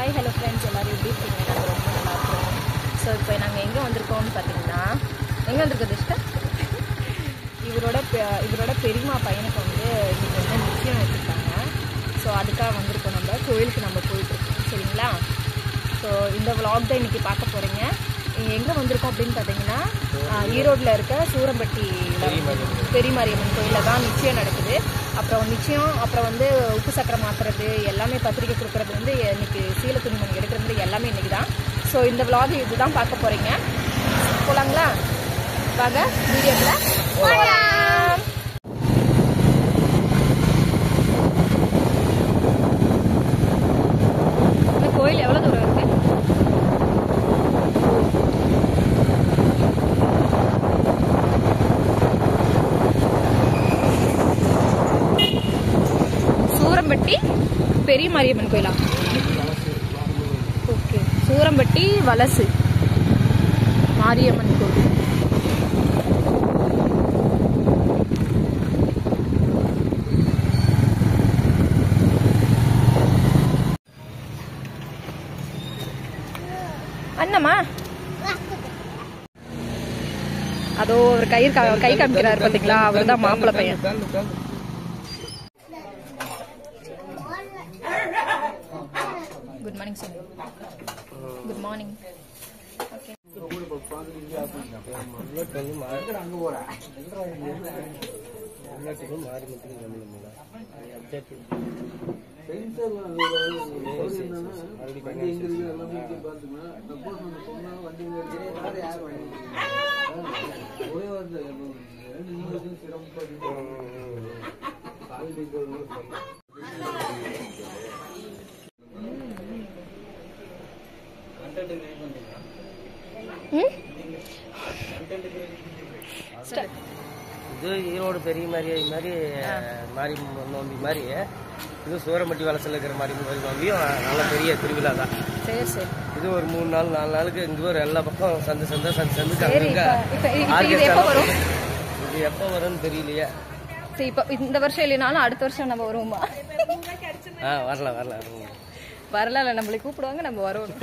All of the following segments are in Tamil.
ஹாய் ஹலோ ஃப்ரெண்ட்ஸ், எல்லோரும் எப்படி இருக்கீங்க? நாங்கள் ரொம்ப நல்லா இருக்கிறோம். ஸோ இப்போ நாங்கள் எங்கே வந்திருக்கோம்னு பார்த்தீங்கன்னா, எங்கே வந்திருக்கோம் திஷ்டா? இவரோட பெரியம்மா பையனுக்கு வந்து இன்றைக்கி வந்து நிச்சயம் வச்சுருக்காங்க. ஸோ அதுக்காக வந்திருக்கோம். நம்ம கோயிலுக்கு நம்ம போயிட்டுருக்கோம், சரிங்களா? ஸோ இந்த விளாக் தான் இன்றைக்கி பார்க்க போகிறீங்க. எங்கே வந்திருக்கோம் அப்படின்னு பார்த்தீங்கன்னா, ஈரோட்டில் இருக்க சூரம்பட்டியில் பெரிய மாரியம்மன் கோயிலில் தான் நிச்சயம் நடக்குது. அப்புறம் வந்து உப்பு சக்கரை மாற்றுறது எல்லாமே, பத்திரிக்கை கொடுக்குறது வந்து இன்றைக்கி சீலை துணிமணி எடுக்கிறது எல்லாமே இன்றைக்கி தான். ஸோ இந்த விளாக் இதுதான் பார்க்க போகிறீங்க. போகலாங்களா? வாங்க வீடியோவில் போகலாம். இந்த கோயில் எவ்வளோ தூரம் இருக்குது? சூரம்பட்டி பெரிய மாரியம்மன் கோயிலா? ஓகே, சூரம்பட்டி வலசு மாரியம்மன் கோயில். அண்ணம்மா அதோ ஒரு கை காமிக்கிறாரு பாத்தீங்களா, அவர் தான் மாப்பிள்ளை பையன். Good morning sir. Good morning. Okay, இது ஈரோடு பெரிய மாதிரி மாரி நோம்பி மாதிரி, இது சூரம்பட்டி வலசில் இருக்கிற மாதிரி நோம்பியும் நல்ல பெரிய திருவிழா தான். சரி சரி. இது ஒரு 3 நாள் 4 நாளுக்கு இங்கே ஒரு எல்லா பக்கம் சந்து இது எப்போ வரும்னு தெரியலையே. இப்போ இந்த வருஷம் இல்லைனாலும் அடுத்த வருஷம் நம்ம வருவோமா? வரல நம்மளை கூப்பிடுவாங்க, நம்ம வருவோம்.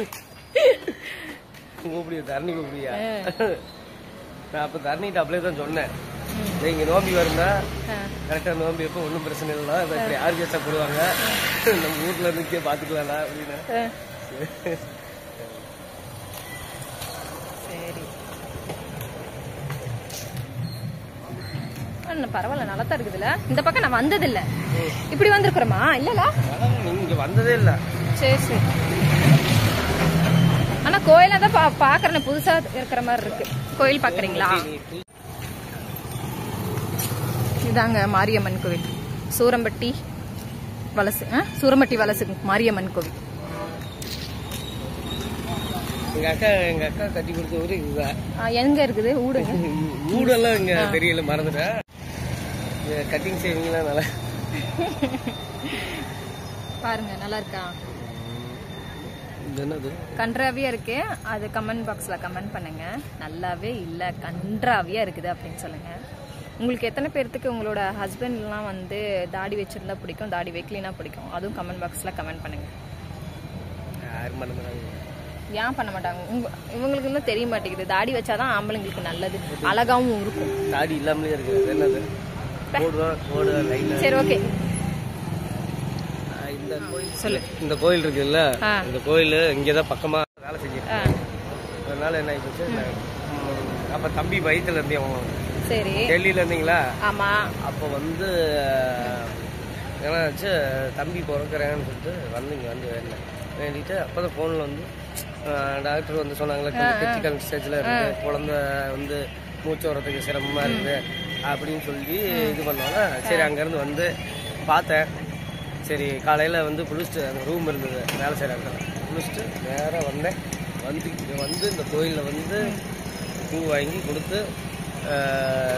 தரணி கூப்பிடியா? நான் அப்போ தரணிட்டு அப்படியே தான் சொன்னேன், இங்கே நோம்பி வரும்னா கரெக்டாக நோம்பி எப்போ ஒன்றும் பிரச்சனை இல்லைனா இப்படி ஆர்கெஸ்ட்ரா போடுவாங்க, நம்ம வீட்டில் இருந்துக்கே பார்த்துக்கலாம் அப்படின்னு. சரி, பரவாயில்ல, நல்லா தான் இருக்குதுல்ல. இந்த பக்கம் நான் வந்ததில்லை. இப்படி வந்திருக்கிறோமா? இல்லல, இங்கே வந்ததே இல்லை. சரி சரி. ஆனா கோயில தான் பாக்குறேன், புதுசா இருக்கிற மாதிரி இருக்கு. கோயில் பாக்குறீங்களா? இதாங்க மாரியம்மன் கோவில், சூரம்பட்டி வலசு மாரியம்மன் கோவில். எங்க அக்கா கட்டி கொடுத்த ஊரு இதுதான். எங்க இருக்குது ஊடுங்க? ஊடெல்லாம் இங்க தெரியல, மறந்துட்டேன். கட்டிங் செய்வீங்களா? நல்லா பாருங்க, நல்லா இருக்கா? என்னது கன்றாவியா இருக்கு, அது கமெண்ட் பாக்ஸ்ல கமெண்ட் பண்ணுங்க. நல்லாவே இல்ல, கன்றாவியா இருக்குது அப்படின்னு சொல்லுங்க. உங்களுக்கு எத்தனை பேர்த்துக்கு உங்களோட ஹஸ்பண்ட்லாம் வந்து தாடி வச்சிருந்தா பிடிக்கும், தாடி வைக்கலினா பிடிக்கும்? அதுவும் கமெண்ட் பாக்ஸ்ல கமெண்ட் பண்ணுங்க. ஏன் பண்ண மாட்டாங்க? இவங்களுக்கு எல்லாம் தெரிய மாட்டேங்குது. தாடி வச்சாதான் ஆம்பளைங்களுக்கு நல்லது, அழகாவும் இருக்கும். தாடி இல்லாமலே இருக்கு. என்னது? சரி, ஓகே. இந்த கோயில் இருக்குல்ல, இந்த கோயில் இங்கதான் பக்கமா வேலை செஞ்சிருக்கேன். அதனால என்ன ஆயிடுச்சு, அப்ப தம்பி வயிற்றுல இருந்தே சரி டெல்லியில இருந்தீங்களா? ஆமா. அப்போ வந்து என்னாச்சு, தம்பி பிறக்கிறேன்னு சொல்லிட்டு இங்க வந்து வேண்டிட்டு அப்போதான் ஃபோனில் வந்து டாக்டர் வந்து சொன்னாங்களே, கிரிட்டிக்கல் ஸ்டேஜில் இருக்கு, குழந்தை வந்து மூச்சு வரத்துக்கு சிரமமாக இருக்குது அப்படின்னு சொல்லி இது பண்ணோன்னா, சரி அங்கேருந்து வந்து பார்த்தேன். சரி காலையில் வந்து குளிச்சுட்டு, அந்த ரூம் இருந்தது வேலை செய்கிறாங்க, குளிச்சுட்டு நேராக வந்தேன். வந்து இந்த கோயிலில் வந்து பூ வாங்கி கொடுத்து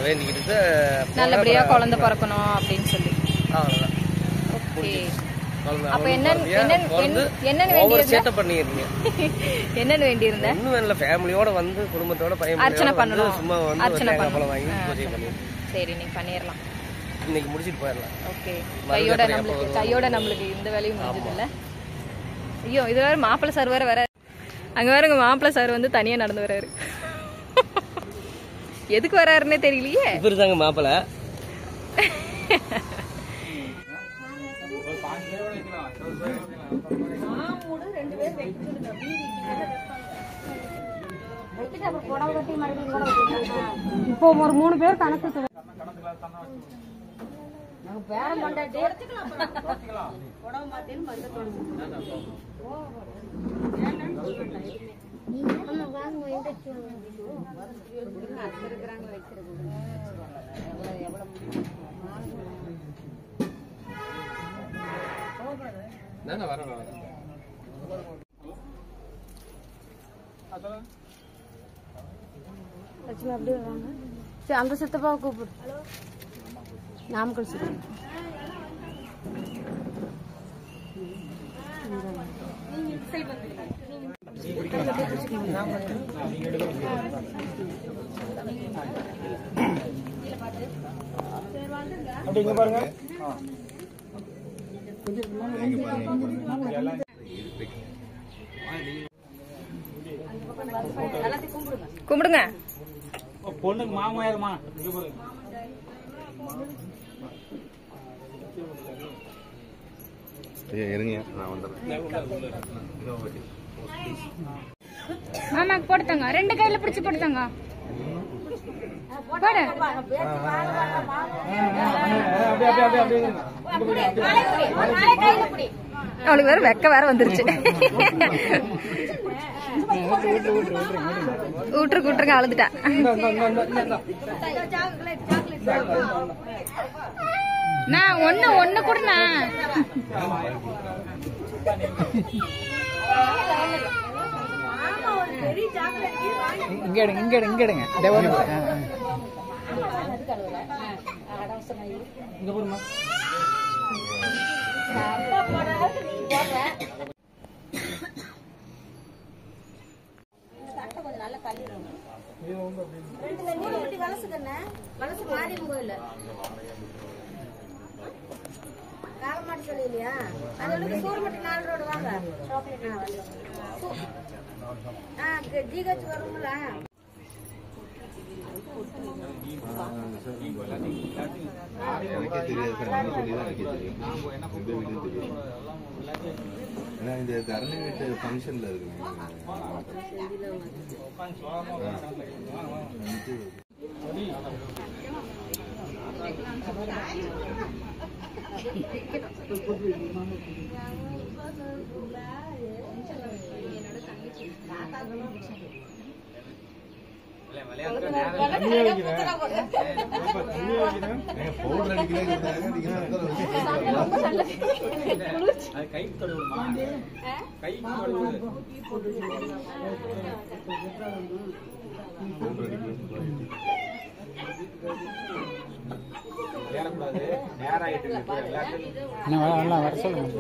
வேண்டிக்கிட்டு நல்லபடியா குழந்தை பிறக்கணும் அப்படின்னு சொல்லி. அவ்வளோதான். அப்ப என்னன்னு வேண்டியிருந்தேன்? ஒன்றும் வேணல, ஃபேமிலியோட வந்து குடும்பத்தோட பையன் அர்ச்சனை பண்ணணும், சும்மா வந்து அர்ச்சனை பழம் வாங்கி பூஜை பண்ணி. சரி, நீங்க பண்ணிடலாம். இன்னைக்கு முடிச்சிட்டு போயிடலாம். ஓகே, கையோட நம்மளுக்கு இந்த வேலையும் முடிஞ்சது இல்ல. ஐயோ இது வேற மாப்பிள்ளை சார் வேற வர. அங்க வேற உங்க மாப்பிள்ளை சார் வந்து தனியா நடந்து வராரு. எதுக்கு வராருன்னே தெரியலையே. இவருதாங்க மாப்பிள்ளை. இப்போ ஒரு 3 பேர் கணக்கு அப்படியே வாங்க. சரி அந்த சித்தப்பாவை கூப்பிடு. நாமக்கல் சித்தப்பா. அப்படிங்க பாருங்க. கும்பிடுங்க. பொண்ணுக்கு மாமாயிருமா இருங்க நான் வந்துடுறேன். மாமாக்கு போடுத்தாங்க. 2 கையில பிடிச்சு போடுத்தாங்க. அவளுக்கு வேற வெக்க வேற வந்துருச்சு. ஊட்டுருங்க அழுதுட்டா. நான் ஒண்ணு கூடண்ணா. இங்க எடுங்க. இங்க போடுமா. எனக்கே தெரியாது சார். நீங்க சொல்லிதான் எனக்கே தெரியும். எந்த வீடும் தெரியும். ஏன்னா இந்த தரணி வீட்டு ஃபங்க்ஷன்ல இருக்குங்க. பவுடர் வர சொல்லுங்க.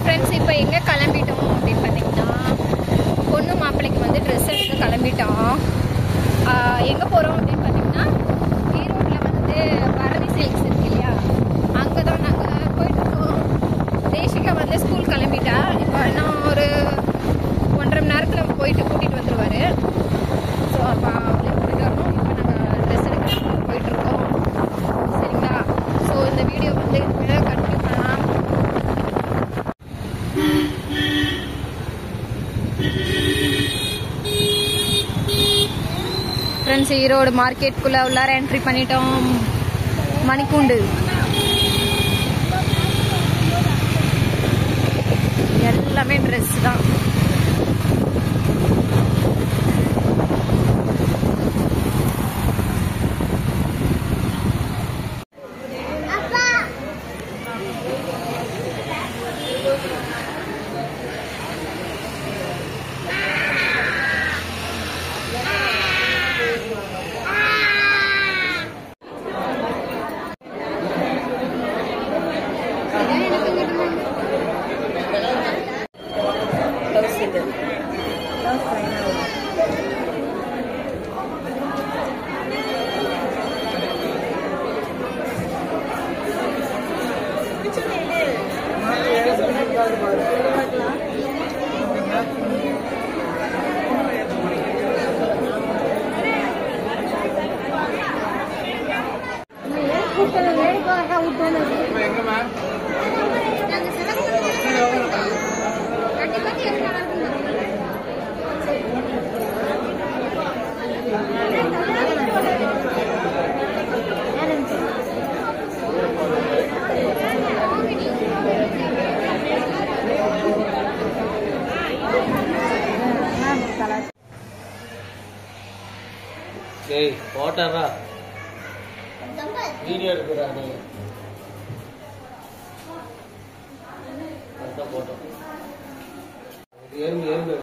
ஃப்ரெண்ட்ஸ் இப்போ எங்கே கிளம்பிட்டோம் அப்படின்னு பார்த்தீங்கன்னா பொண்ணு மாப்பிள்ளைக்கு வந்து ட்ரெஸ் எடுக்க கிளம்பிட்டோம். எங்கே போகிறோம் அப்படின்னு பார்த்தீங்கன்னா ஈரோட்டில் வந்து பாரதி சில்க்ஸ் இருக்கு இல்லையா, அங்கே தான் நாங்கள் போயிட்டுருக்கோம். தேசிகா வந்து ஸ்கூல் கிளம்பிட்டா. இப்போ நான் ஒரு 1.5 மணி நேரத்தில் போயிட்டு கூட்டிகிட்டு வந்துடுவார். ஸோ அப்போ அவளே கூட்டிகிட்டு வரணும். இப்போ நாங்கள் ட்ரெஸ் எடுக்க போயிட்டுருக்கோம். சரிங்களா? ஸோ இந்த வீடியோ வந்து கண்டினியூ பண்ணலாம். ஃப்ரெண்ட்ஸ் ஈரோடு மார்க்கெட்டுக்குள்ளே உள்ளார என்ட்ரி பண்ணிட்டோம். மணிக்கூண்டு ஏய் போட்டாரா வீடியோ எடுக்கிறா நீ போட்டோம் ஏறுங்க